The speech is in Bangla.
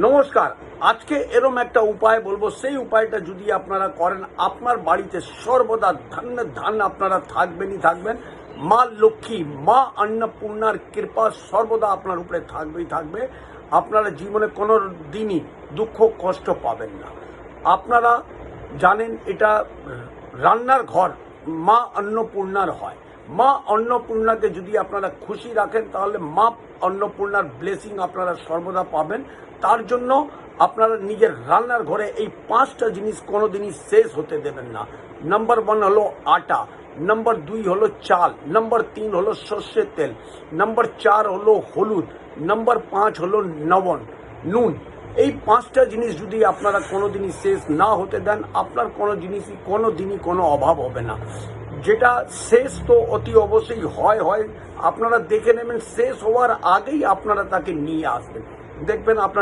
নমস্কার। আজকে এরম একটা উপায় বলবো, সেই উপায়টা যদি আপনারা করেন আপনার বাড়িতে সর্বদা ধান আপনারা থাকবেনই থাকবেন। মা লক্ষ্মী, মা অন্নপূর্ণার কৃপা সর্বদা আপনার উপরে থাকবেই থাকবে। আপনারা জীবনে কোনো দিনই দুঃখ কষ্ট পাবেন না। আপনারা জানেন এটা রান্নার ঘর মা অন্নপূর্ণার হয়। মা অন্নপূর্ণাকে যদি আপনারা খুশি রাখেন তাহলে মা অন্নপূর্ণার ব্লেসিং আপনারা সর্বদা পাবেন। তার জন্য আপনারা নিজের রান্নার ঘরে এই 5টা জিনিস কোনোদিনই শেষ হতে দেবেন না। নাম্বার 1 হলো আটা, নাম্বার 2 হলো চাল, নাম্বার 3 হলো সর্ষের তেল, নাম্বার 4 হলো হলুদ, নাম্বার 5 হলো নুন। এই 5টা জিনিস যদি আপনারা কোনোদিনই শেষ না হতে দেন আপনার কোনো জিনিসই কোনো দিনই কোনো অভাব হবে না। যেটা শেষ তো অতি অবশ্যই হয়, আপনারা দেখে নেবেন শেষ হওয়ার আগেই আপনারা তাকে নিয়ে আসবেন, দেখবেন আপনার